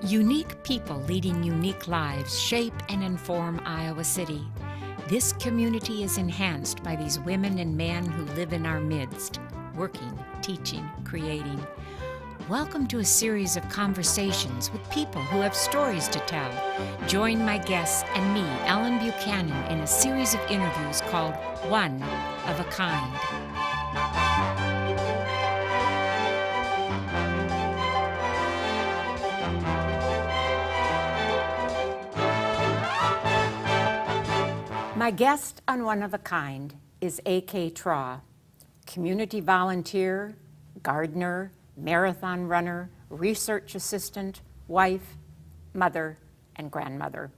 Unique people leading unique lives shape and inform Iowa City. This community is enhanced by these women and men who live in our midst, working, teaching, creating. Welcome to a series of conversations with people who have stories to tell. Join my guests and me, Ellen Buchanan, in a series of interviews called One of a Kind. My guest on One of a Kind is A.K. Traw, community volunteer, gardener, marathon runner, research assistant, wife, mother, and grandmother.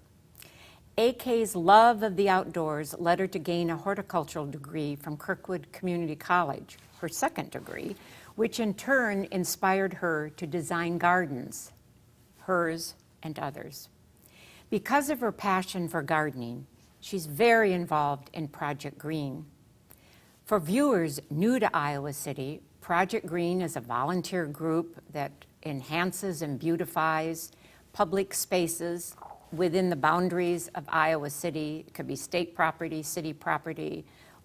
A.K.'s love of the outdoors led her to gain a horticultural degree from Kirkwood Community College, her second degree, which in turn inspired her to design gardens, hers and others. Because of her passion for gardening, she's very involved in Project Green. For viewers new to Iowa City, Project Green is a volunteer group that enhances and beautifies public spaces within the boundaries of Iowa City. It could be state property, city property,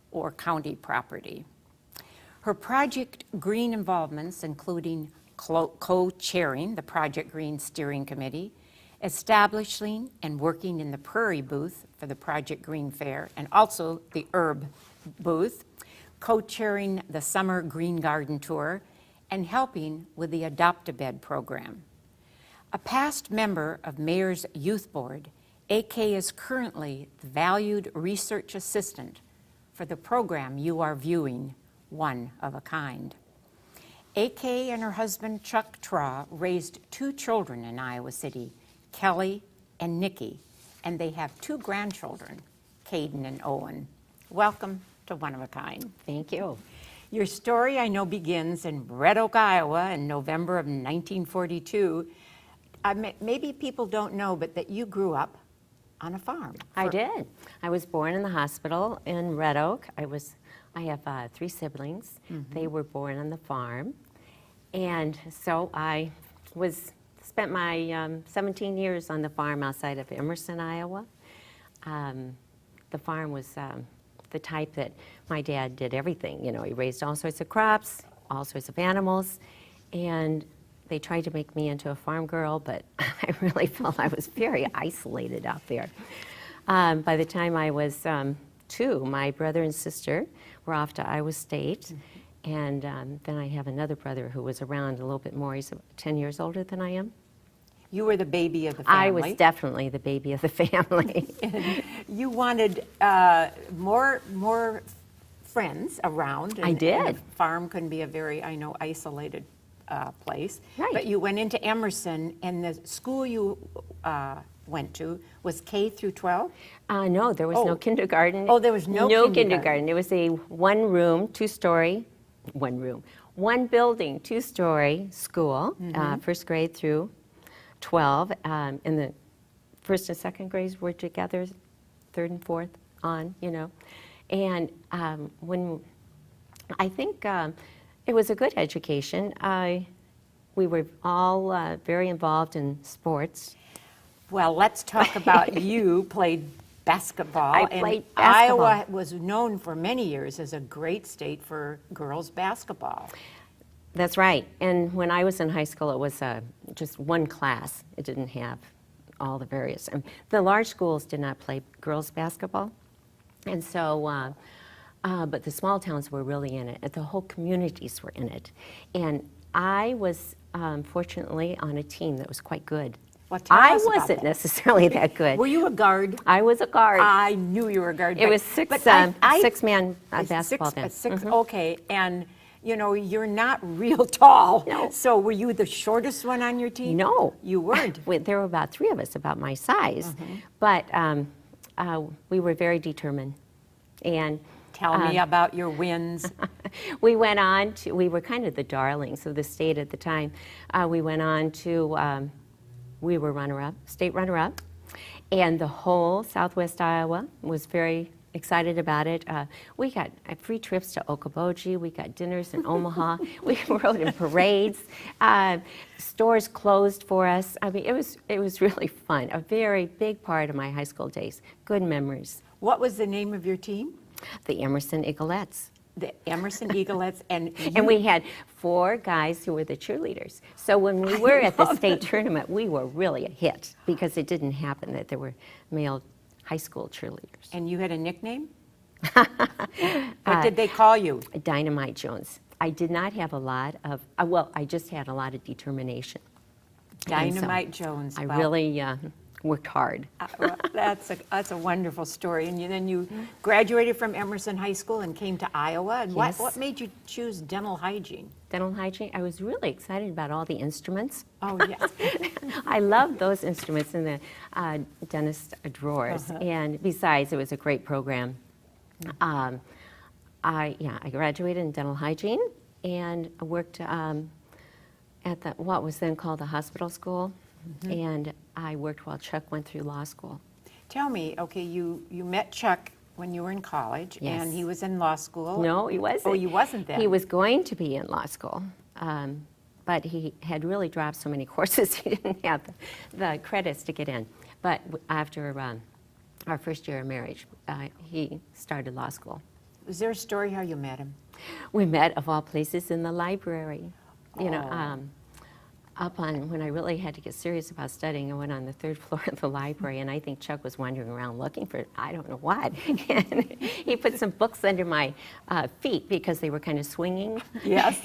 or county property. Her Project Green involvements, including co-chairing the Project Green Steering Committee, establishing and working in the Prairie booth for the Project Green Fair, and also the Herb booth, co-chairing the Summer Green Garden Tour, and helping with the Adopt-A-Bed program. A past member of Mayor's Youth Board, A.K. is currently the valued research assistant for the program you are viewing, One of a Kind. A.K. and her husband, Chuck Traw, raised two children in Iowa City, Kelly and Nikki, and they have two grandchildren, Caden and Owen. Welcome to One of a Kind. Thank you. Your story, I know, begins in Red Oak, Iowa in November of 1942. Maybe people don't know, but that you grew up on a farm. I did. I was born in the hospital in Red Oak. I have three siblings. Mm-hmm. They were born on the farm. And so I spent my 17 years on the farm outside of Emerson, Iowa. The farm was the type that my dad did everything. You know, he raised all sorts of crops, all sorts of animals, and they tried to make me into a farm girl, but I really felt I was very isolated out there. By the time I was 2, my brother and sister were off to Iowa State, and then I have another brother who was around a little bit more. He's 10 years older than I am. You were the baby of the family. I was definitely the baby of the family. You wanted more friends around. I did. And the farm can be a very, I know, isolated place. Right. But you went into Emerson, and the school you went to was K through 12? No, there was no kindergarten. Oh, there was no kindergarten. It was a one-room, two-story, one building, two-story school, first grade through 12. In the first and second grades were together, third and fourth on, you know. And when I think it was a good education. We were all very involved in sports. Well, let's talk about you played basketball. I played basketball. Iowa was known for many years as a great state for girls basketball. That's right. And when I was in high school, it was just one class. It didn't have all the various. And the large schools did not play girls basketball. And so, but the small towns were really in it. The whole communities were in it. And I was fortunately on a team that was quite good. Well, tell I us about wasn't that. necessarily that good. Were you a guard? I was a guard. I knew you were a guard. It was six-man basketball then. Okay, and you know, you're not real tall. No. So were you the shortest one on your team? No. You weren't. There were about 3 of us about my size. But we were very determined. And Tell me about your wins. we were kind of the darlings of the state at the time. We went on to, we were state runner-up. And the whole Southwest Iowa was very excited about it. We got free trips to Okoboji. We got dinners in Omaha. We rode in parades. Stores closed for us. I mean, it was really fun. A very big part of my high school days. Good memories. What was the name of your team? The Emerson Eaglettes. The Emerson Eaglettes, and And we had 4 guys who were the cheerleaders. So when we were at the state tournament, we were really a hit because it didn't happen that there were male high school cheerleaders. And you had a nickname? What did they call you? Dynamite Jones. I did not have a lot of, I just had a lot of determination. And so Dynamite Jones. I Wow. really worked hard. Well, that's a wonderful story. And then you graduated from Emerson High School and came to Iowa. And Yes. what made you choose dental hygiene? Dental hygiene, I was really excited about all the instruments. Oh, yes. I love those instruments in the dentist drawers. And besides, it was a great program. I graduated in dental hygiene and I worked at what was then called the hospital school. And I worked while Chuck went through law school. Tell me, okay, you met Chuck when you were in college, Yes. and he was in law school. No, he wasn't. Oh, you wasn't then? He was going to be in law school, but he had really dropped so many courses he didn't have the credits to get in. But after our first year of marriage, he started law school. Is there a story how you met him? We met, of all places, in the library. You know, Oh. up on, when I really had to get serious about studying, I went on the 3rd floor of the library, and I think Chuck was wandering around looking for, I don't know what. And he put some books under my feet because they were kind of swinging. Yes.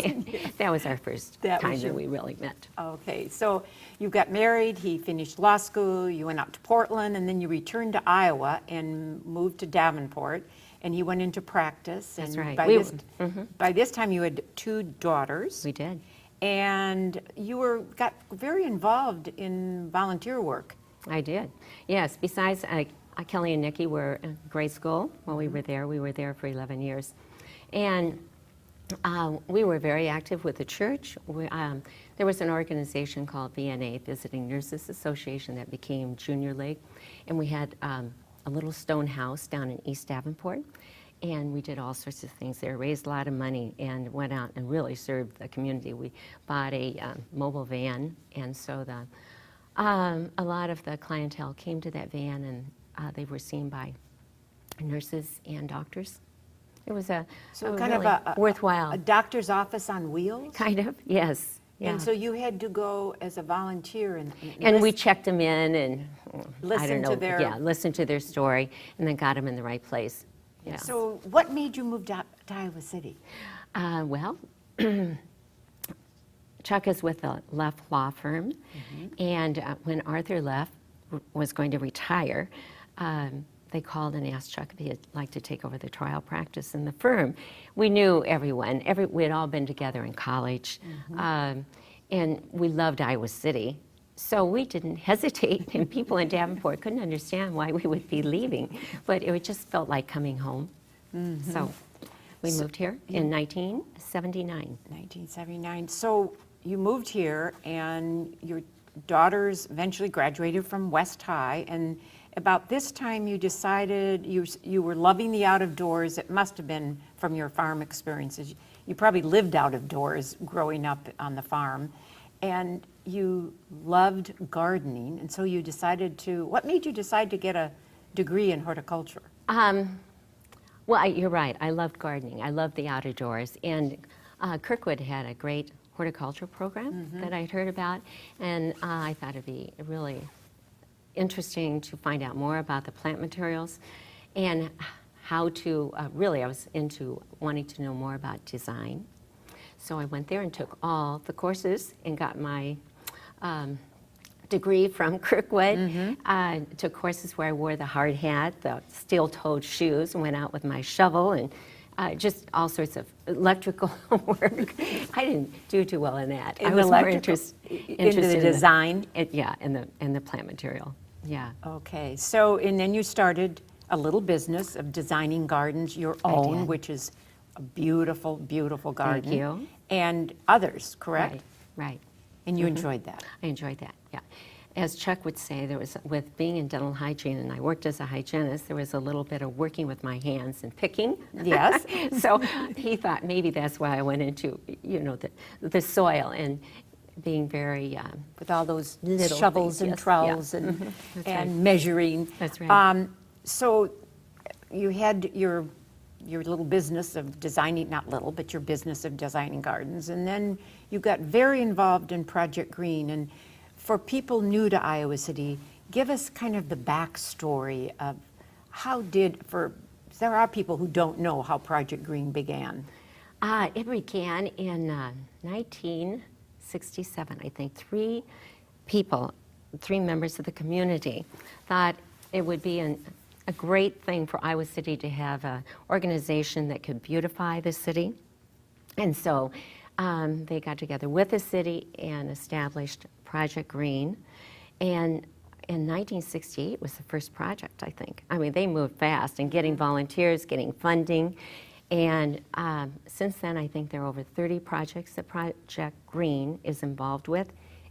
That was our first That time was that your- we really met. Okay, so you got married, he finished law school, you went out to Portland, and then you returned to Iowa and moved to Davenport, and he went into practice. That's and right. By this time, you had 2 daughters. We did. And you got very involved in volunteer work. I did. Yes. Besides, Kelly and Nikki were in grade school while we were there. We were there for 11 years. And we were very active with the church. There was an organization called VNA, Visiting Nurses Association, that became Junior League. And we had a little stone house down in East Davenport. And we did all sorts of things there, raised a lot of money, and went out and really served the community. We bought a mobile van, and so a lot of the clientele came to that van, and they were seen by nurses and doctors. It was a Kind really of worthwhile. a doctor's office on wheels? Kind of, yes. Yeah. And so you had to go as a volunteer And we checked them in and I Listen don't know, to their- listened to their story, and then got them in the right place. Yeah. So what made you move to Iowa City? Well, Chuck is with the Leff Law Firm, and when Arthur Leff was going to retire, they called and asked Chuck if he'd like to take over the trial practice in the firm. We knew everyone. We had all been together in college, and we loved Iowa City. So we didn't hesitate, and people in Davenport couldn't understand why we would be leaving, but it just felt like coming home. So we moved here in 1979. 1979. So you moved here, and your daughters eventually graduated from West High, and about this time you decided you were loving the out of doors. It must have been from your farm experiences. You probably lived out of doors growing up on the farm, and you loved gardening, and so you decided to, what made you decide to get a degree in horticulture? Well, you're right. I loved gardening. I loved the out of doors. And Kirkwood had a great horticulture program that I'd heard about, and I thought it'd be really interesting to find out more about the plant materials and how to, really I was into wanting to know more about design. So I went there and took all the courses and got my degree from Kirkwood. Took courses where I wore the hard hat, the steel-toed shoes, and went out with my shovel and just all sorts of electrical work. I didn't do too well in that. I was more interested into the design? In the plant material. Yeah. Okay, so, and then you started a little business of designing gardens, your own, did. which is a beautiful, beautiful garden. Thank you. And others, correct? Right. And you enjoyed that? I enjoyed that, yeah. as Chuck would say, there was, with being in dental hygiene, and I worked as a hygienist, there was a little bit of working with my hands and picking. Yes. So he thought maybe that's why I went into, you know, the soil and being very With all those little shovels things, and yes, trowels yeah. and, That's and right. measuring. That's right. So you had your little business of designing, not little, but your business of designing gardens, and then you got very involved in Project Green. And for people new to Iowa City, give us kind of the backstory of there are people who don't know how Project Green began. It began in 1967, I think. Three members of the community, thought it would be a great thing for Iowa City to have an organization that could beautify the city. And so they got together with the city and established Project Green. And in 1968 was the first project, I think. I mean, they moved fast in getting volunteers, getting funding. And since then, I think there are over 30 projects that Project Green is involved with.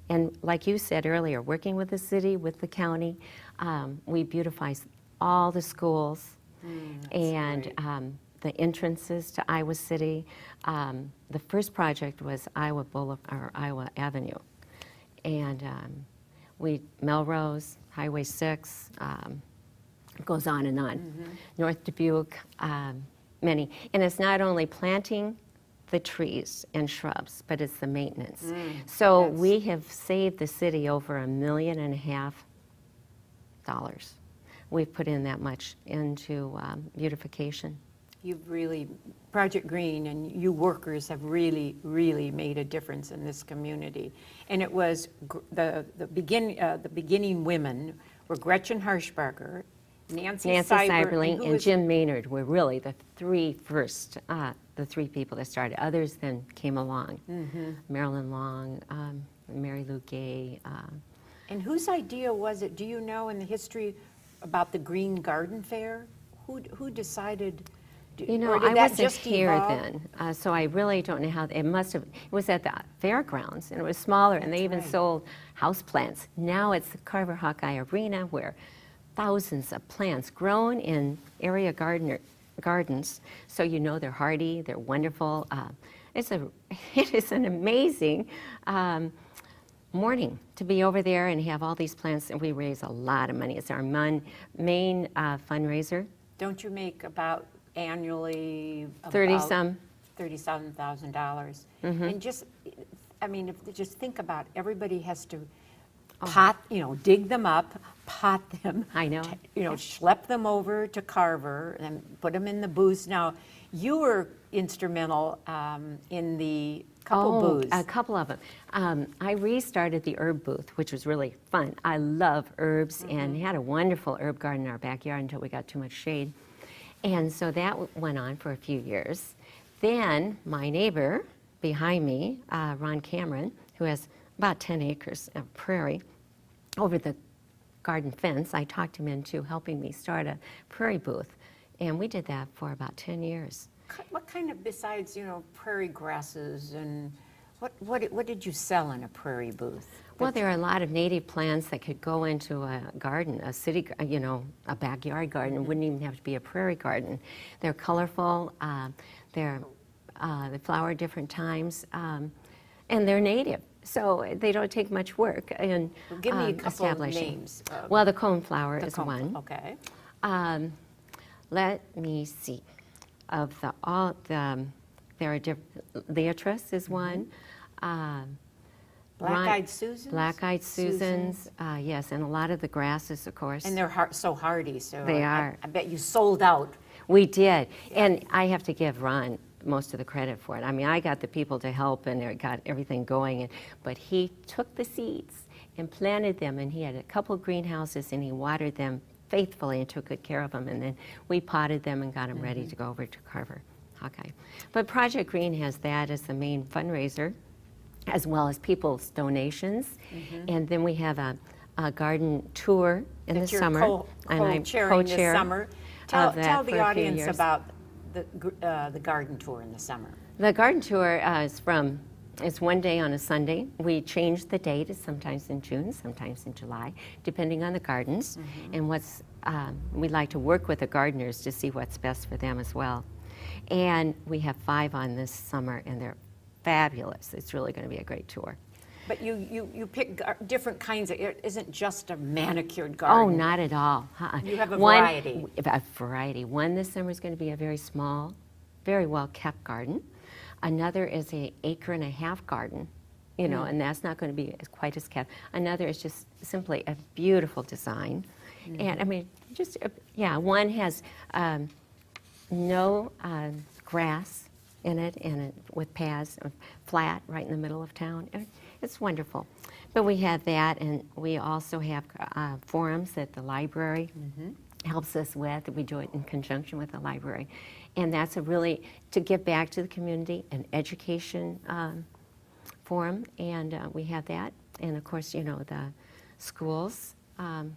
And like you said earlier, working with the city, with the county, we beautify all the schools and the entrances to Iowa City. The first project was Iowa Avenue. And Melrose, Highway 6, goes on and on. North Dubuque, many. And it's not only planting the trees and shrubs, but it's the maintenance. So we have saved the city over $1.5 million. We've put in that much into beautification. You've really, Project Green and you workers have really, really made a difference in this community. And it was the beginning women were Gretchen Harshbarger, Nancy Seiberling and Jim Maynard were really the three first, the three people that started. Others then came along. Marilyn Long, Mary Lou Gay. And whose idea was it, do you know, in the history about the Green Garden Fair? Who decided? You know, I wasn't here then, so I really don't know how, it was at the fairgrounds, and it was smaller, and they even sold house plants. Now it's the Carver Hawkeye Arena, where thousands of plants grown in area gardens, so you know they're hardy, they're wonderful. It is an amazing morning to be over there and have all these plants, and we raise a lot of money. It's our main fundraiser. Don't you make about annually $30,000. And just, I mean, just think about, everybody has to dig them up, pot them. I know. Schlep them over to Carver and put them in the booths. Now, you were instrumental in the couple booths. A couple of them. I restarted the herb booth, which was really fun. I love herbs and had a wonderful herb garden in our backyard until we got too much shade. And so that went on for a few years. Then my neighbor behind me, Ron Cameron, who has about 10 acres of prairie over the garden fence, I talked him into helping me start a prairie booth. And we did that for about 10 years. What kind of, besides, prairie grasses, and what did you sell in a prairie booth? Well, there are a lot of native plants that could go into a garden, a city, a backyard garden. It wouldn't even have to be a prairie garden. They're colorful, they flower at different times, and they're native. So they don't take much work in Give me a couple establishing. Of names. Well, the coneflower is one. Okay. Let me see. Of there are Leatrice is one. Black-eyed Susans? Black-eyed Susans, yes, and a lot of the grasses, of course. And they're so hardy, so they are. I bet you sold out. We did, and I have to give Ron most of the credit for it. I mean, I got the people to help and got everything going, but he took the seeds and planted them, and he had a couple of greenhouses, and he watered them faithfully and took good care of them, and then we potted them and got them ready to go over to Carver Hawkeye. But Project Green has that as the main fundraiser, as well as people's donations. And then we have a garden tour in the summer. And I'm co-chairing this summer. Tell the audience about the garden tour in the summer. The garden tour is from It's one day on a Sunday. We change the date. It's sometimes in June, sometimes in July, depending on the gardens and what's. We like to work with the gardeners to see what's best for them as well. And we have 5 on this summer, and they're fabulous. It's really going to be a great tour. But you pick different kinds of, it isn't just a manicured Oh, garden. not at all. You have a variety. A variety. One this summer is going to be a very small, very well-kept garden. Another is an 1.5 acre garden, you know, and that's not going to be quite as kept. Another is just simply a beautiful design. And I mean, just, yeah, one has no grass in it, and with paths, flat right in the middle of town. It's wonderful. But we have that, and we also have forums that the library helps us with. We do it in conjunction with the library. And that's a really, to give back to the community, an education forum, and we have that. And of course, you know, the schools. And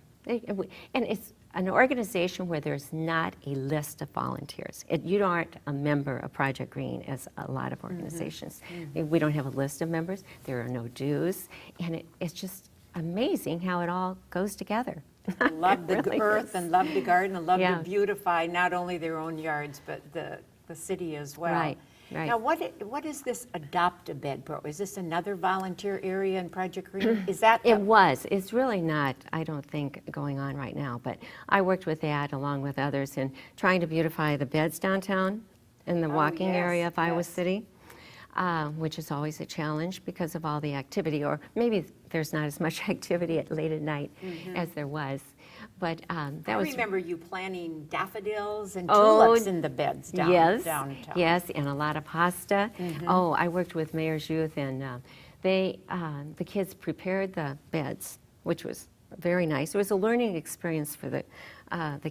it's an organization where there's not a list of volunteers. You aren't a member of Project Green as a lot of organizations. We don't have a list of members. There are no dues. And it's just amazing how it all goes together. Love the really earth is. and love the garden and love Yeah. to beautify not only their own yards, but the city as well. Right, right. Now, what is this Adopt-A-Bed program? Is this another volunteer area in Project Green? Is that? It was. It's really not, I don't think, going on right now. But I worked with that along with others in trying to beautify the beds downtown in the walking yes, area of Iowa yes. City, which is always a challenge because of all the activity. Or maybe there's not as much activity late at night as there was. But that I was. remember you planting daffodils and Oh, tulips in the beds downtown. Yes, and a lot of pasta. Oh, I worked with Mayor's Youth, and the kids prepared the beds, which was very nice. It was a learning experience for the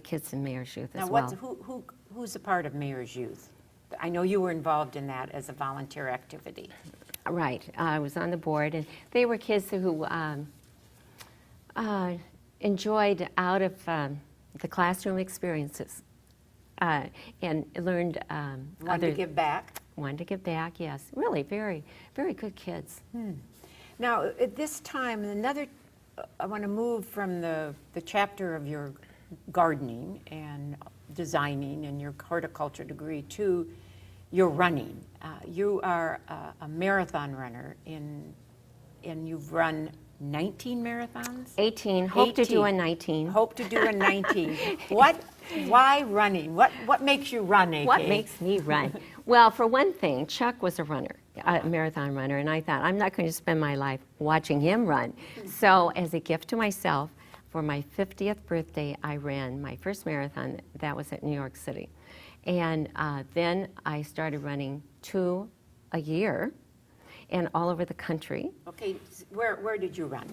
kids in Mayor's Youth as Now, well. who's a part of Mayor's Youth? I know you were involved in that as a volunteer activity. Right, I was on the board, and they were kids who enjoyed out of the classroom experiences and learned Wanted to give back. wanted to give back, yes. Really, very, very good kids. Now, at this time, I want to move from the chapter of your gardening and designing and your horticulture degree to your running. You are a marathon runner, and you've run 19 marathons? 18, hope to do a 18. 19. Hope to do a 19. Why running? What makes you run, AK? What makes me run? Well, for one thing, Chuck was a runner, a marathon runner, and I thought, I'm not going to spend my life watching him run. So as a gift to myself, for my 50th birthday, I ran my first marathon. That was at New York City. And then I started running 2 a year and all over the country. Okay, where did you run?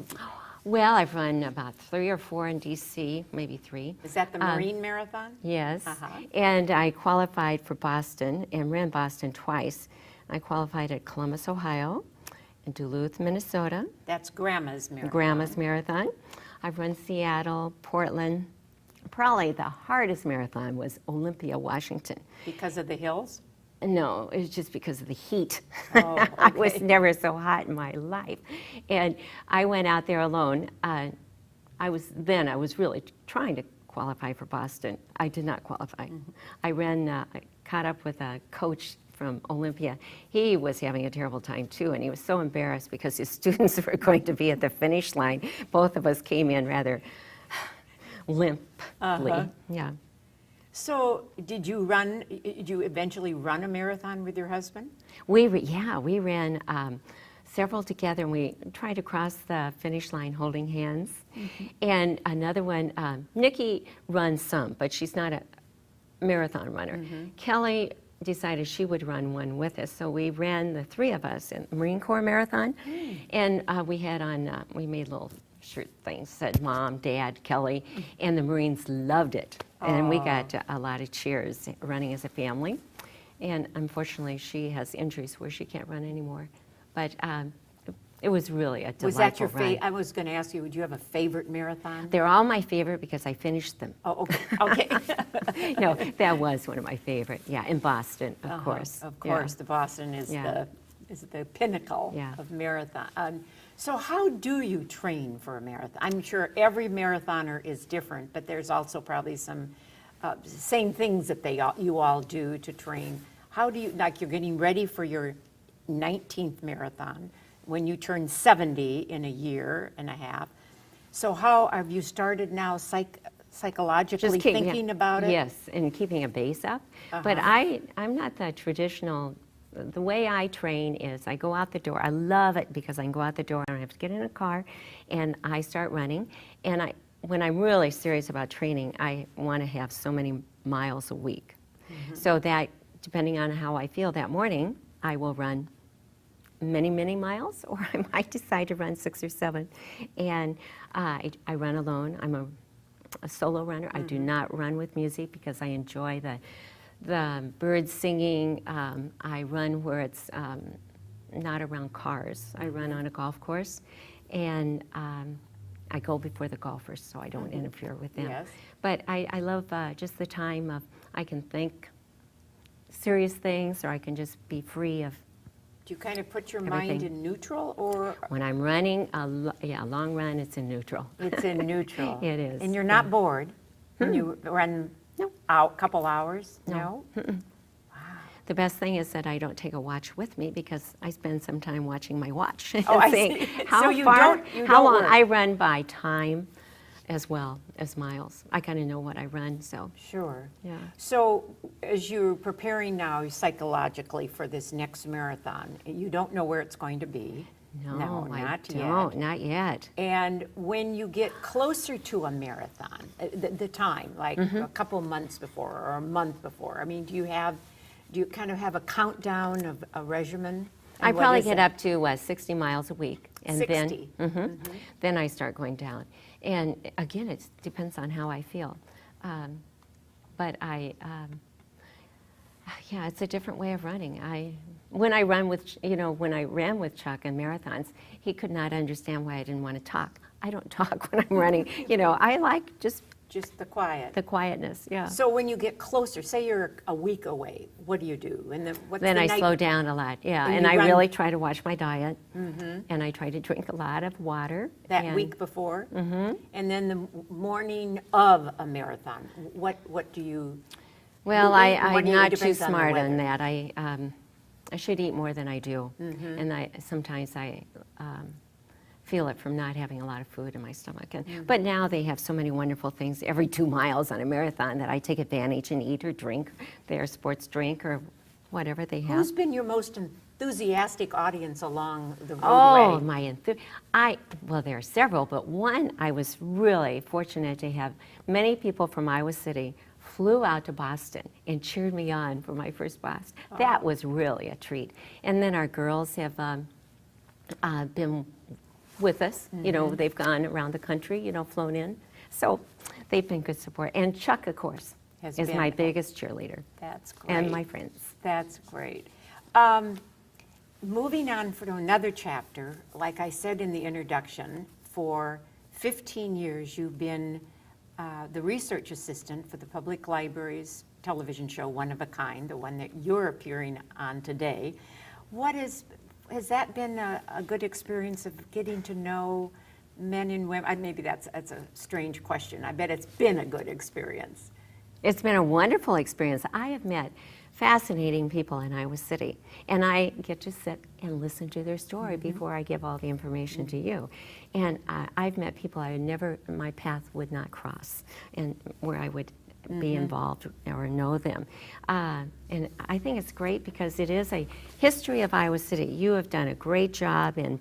Well, I've run about 3 or 4 in D.C., maybe 3. Is that the Marine Marathon? Yes, Uh-huh. and I qualified for Boston and ran Boston twice. I qualified at Columbus, Ohio, and Duluth, Minnesota, That's Grandma's Marathon. Grandma's Marathon. I've run Seattle, Portland. Probably the hardest marathon was Olympia, Washington. Because of the hills? No, it was just because of the heat. Oh, I was okay. never so hot in my life. And I went out there alone. I was really trying to qualify for Boston. I did not qualify. I caught up with a coach from Olympia. He was having a terrible time too, and he was so embarrassed because his students were going to be at the finish line. Both of us came in rather limply. Yeah. So did you eventually run a marathon with your husband? We ran several together, and we tried to cross the finish line holding hands. And another one, Nikki runs some, but she's not a marathon runner. Kelly decided she would run one with us, so we ran, the 3 of us, in the Marine Corps Marathon. And we had on, we made little shirt things, said Mom, Dad, Kelly, and the Marines loved it. And we got a lot of cheers running as a family. And unfortunately, she has injuries where she can't run anymore. But it was really a delightful Was that your run. favorite? I was going to ask you, would you have a favorite marathon? They're all my favorite because I finished them. Oh, okay. Okay. No, that was one of my favorite. Yeah, in Boston, of course. Of course, Yeah. the Boston is Yeah. is the pinnacle Yeah. of marathon. So how do you train for a marathon? I'm sure every marathoner is different, but there's also probably some same things that you all do to train. How do you, like you're getting ready for your 19th marathon when you turn 70 in a year and a half. So how have you started now psychologically thinking about it? Yes, and keeping a base up. But I'm not the traditional. The way I train is I go out the door. I love it because I can go out the door and I have to get in a car and I start running. And when I'm really serious about training, I want to have so many miles a week. So that, depending on how I feel that morning, I will run many, many miles, or I might decide to run 6 or 7. And I run alone. I'm a solo runner. I do not run with music because I enjoy the birds singing. I run where it's not around cars. I run on a golf course, and I go before the golfers so I don't interfere with them. Yes. But I love just the time of I can think serious things, or I can just be free of. Do you kind of put your mind in neutral, or? When I'm running, a long run, it's in neutral. It's in neutral. It is. And you're not bored when you run out a couple hours? No? The best thing is that I don't take a watch with me because I spend some time watching my watch. Oh, I saying, see. How So you far, don't how long? work. I run by time as well as miles. I kind of know what I run, so. Sure. Yeah. So as you're preparing now psychologically for this next marathon, you don't know where it's going to be. No, I not don't, yet. not yet. And when you get closer to a marathon, the time, like a couple months before or a month before, I mean, do you kind of have a countdown of a regimen? I And what probably is get it? up to 60 miles a week. And 60. then I start going down. And again, it depends on how I feel. But yeah, it's a different way of running. When I ran with Chuck in marathons, he could not understand why I didn't want to talk. I don't talk when I'm running. I like just the quiet. the quietness. Yeah. So when you get closer, say you're a week away, what do you do? And Then I slow down a lot. Yeah, And and you I run- really try to watch my diet, and I try to drink a lot of water. that and week before, and then the morning of a marathon. What do you? Well, you eat? What I'm do you- it not too depends on the smart on weather. that. I should eat more than I do, and sometimes I feel it from not having a lot of food in my stomach. But now they have so many wonderful things every 2 miles on a marathon that I take advantage and eat or drink their sports drink or whatever they have. Who's been your most enthusiastic audience along the Oh, roadway? well, there are several, but one I was really fortunate to have. Many people from Iowa City flew out to Boston and cheered me on for my first Boston. That was really a treat. And then our girls have been with us. They've gone around the country, flown in. So they've been good support. And Chuck, of course, Has is been- my biggest cheerleader. That's great. And my friends. That's great. Moving on to another chapter, like I said in the introduction, for 15 years you've been the research assistant for the Public Library's television show, One of a Kind, the one that you're appearing on today. Has that been a good experience of getting to know men and women? Maybe that's a strange question. I bet it's been a good experience. It's been a wonderful experience. I have met fascinating people in Iowa City, and I get to sit and listen to their story before I give all the information to you. And I've met people my path would not cross, and where I would be involved or know them. And I think it's great because it is a history of Iowa City. You have done a great job in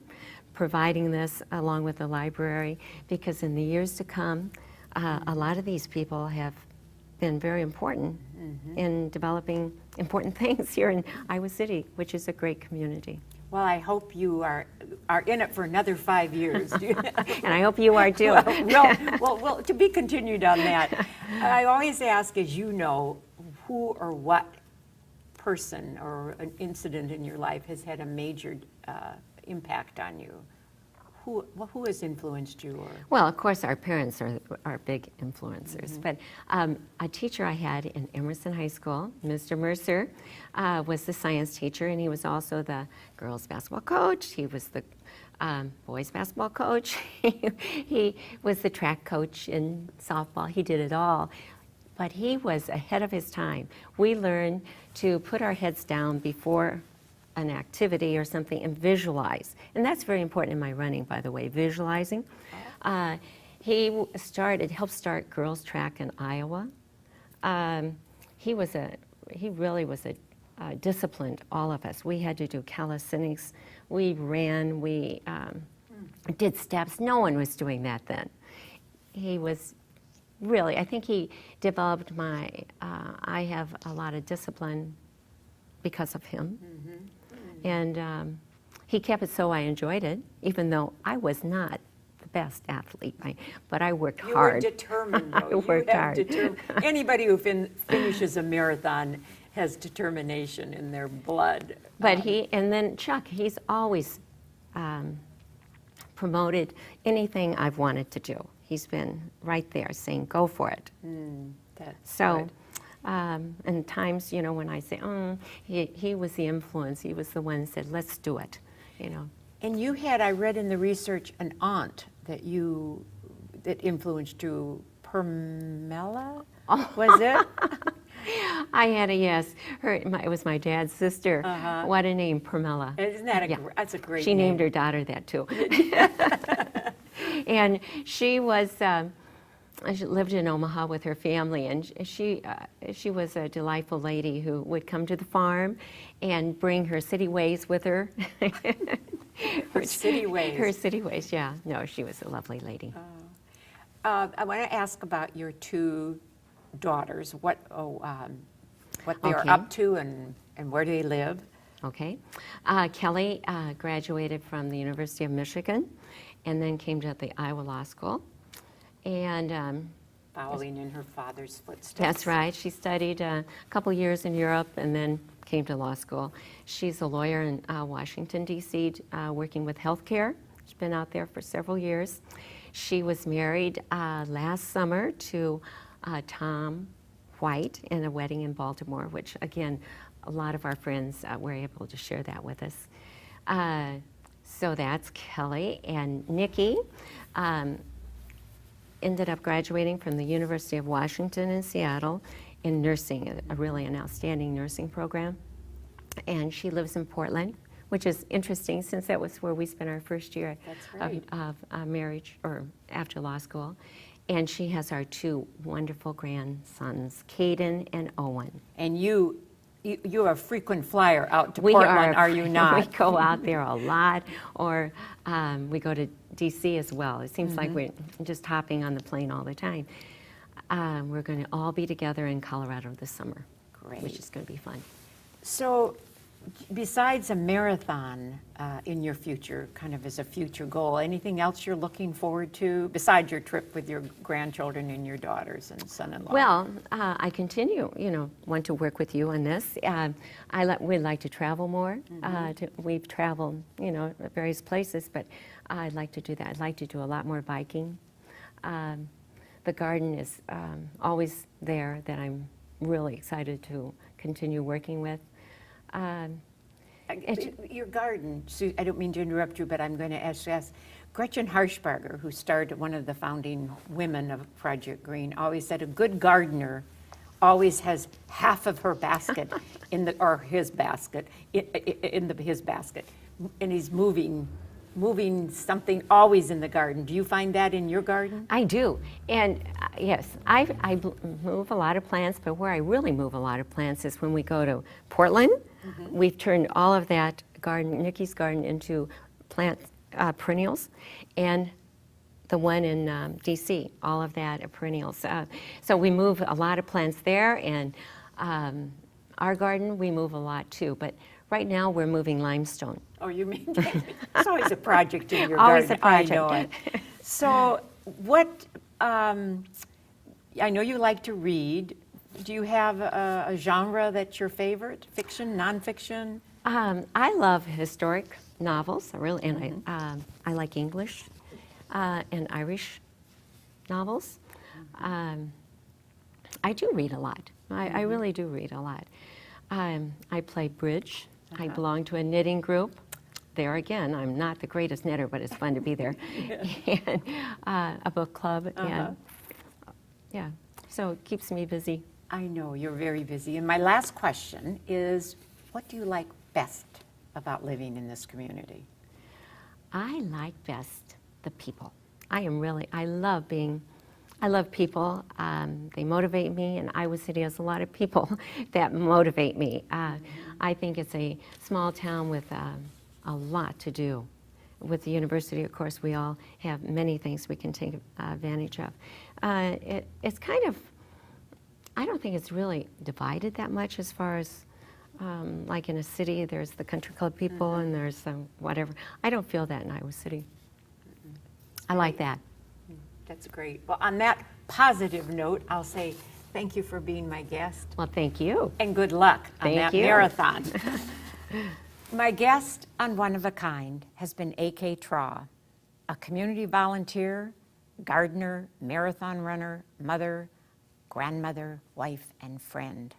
providing this along with the library, because in the years to come, a lot of these people have been very important in developing important things here in Iowa City, which is a great community. Well, I hope you are in it for another 5 years. And I hope you are too. Well, to be continued on that. I always ask, as you know, who or what person or an incident in your life has had a major impact on you? who has influenced you? Or? Well, of course, our parents are big influencers. But a teacher I had in Emerson High School, Mr. Mercer, was the science teacher, and he was also the girls' basketball coach. He was the boys' basketball coach. He was the track coach in softball. He did it all. But he was ahead of his time. We learned to put our heads down before an activity or something and visualize. And that's very important in my running, by the way, visualizing. He helped start girls track in Iowa. He really was disciplined all of us. We had to do calisthenics. We ran, we did steps. No one was doing that then. He was really, I think he developed I have a lot of discipline because of him. And he kept it so I enjoyed it, even though I was not the best athlete. But I worked hard. You were determined, though. I worked hard. Anybody who finishes a marathon has determination in their blood. But and then Chuck, he's always promoted anything I've wanted to do. He's been right there saying, go for it. That's So. good. And times, when I say, he was the influence. He was the one that said, let's do it, And you had, I read in the research, an aunt that influenced you, Pamela, was it? I had yes. It was my dad's sister. What a name, Pamela. Isn't that that's a great She name. named her daughter that too. And she was. She lived in Omaha with her family, and she was a delightful lady who would come to the farm and bring her city ways with her. Her city ways. Her city ways, yeah. No, she was a lovely lady. I want to ask about your two daughters, what they are up to and where do they live? Okay. Kelly graduated from the University of Michigan and then came to the Iowa Law School. And following in her father's footsteps. that's right. She studied a couple years in Europe and then came to law school. She's a lawyer in Washington, D.C., working with healthcare. She's been out there for several years. She was married last summer to Tom White in a wedding in Baltimore, which, again, a lot of our friends were able to share that with us. So that's Kelly. And Nikki ended up graduating from the University of Washington in Seattle in nursing, really an outstanding nursing program. And she lives in Portland, which is interesting since that was where we spent our first year of marriage or after law school. And she has our two wonderful grandsons, Caden and Owen. And you're a frequent flyer out to Portland, are you not? We go out there a lot, or we go to D.C. as well. It seems like we're just hopping on the plane all the time. We're going to all be together in Colorado this summer, which is going to be fun. So, besides a marathon in your future, kind of as a future goal, anything else you're looking forward to besides your trip with your grandchildren and your daughters and son-in-law? Well, I continue, want to work with you on this. We'd like to travel more. We've traveled, various places, but I'd like to do that. I'd like to do a lot more biking. The garden is always there that I'm really excited to continue working with. Your garden, Sue, I don't mean to interrupt you, but I'm going to ask Gretchen Harshbarger, who started one of the founding women of Project Green, always said a good gardener always has half of her basket his basket, his basket, and he's moving something always in the garden. Do you find that in your garden? I do. And yes, I move a lot of plants, but where I really move a lot of plants is when we go to Portland. We've turned all of that garden, Nikki's garden, into plant perennials, and the one in D.C., all of that are perennials. So we move a lot of plants there, and our garden, we move a lot too. But right now, we're moving limestone. Oh, you mean, it's always a project in your Always garden. a project. I know it. So what, I know you like to read. Do you have a genre that's your favorite? Fiction, nonfiction? I love historic novels. I like English and Irish novels. I do read a lot. I really do read a lot. I play bridge. I belong to a knitting group. There again, I'm not the greatest knitter, but it's fun to be there. And a book club, and yeah, so it keeps me busy. I know, you're very busy. And my last question is, what do you like best about living in this community? I like best the people. I love people. They motivate me, and Iowa City has a lot of people that motivate me. I think it's a small town with a lot to do. With the university, of course, we all have many things we can take advantage of. It's kind of, I don't think it's really divided that much as far as, like in a city, there's the country club people and there's whatever. I don't feel that in Iowa City. I like that. That's great. Well, on that positive note, I'll say thank you for being my guest. Well, thank you. And good luck on Thank that you. marathon. My guest on One of a Kind has been A.K. Traw, a community volunteer, gardener, marathon runner, mother, grandmother, wife, and friend.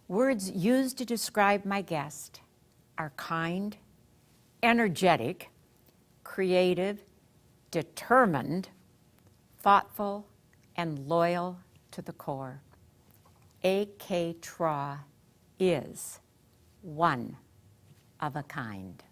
Words used to describe my guest are kind, energetic, creative, determined, thoughtful, and loyal to the core. A.K. Traw is one of a kind.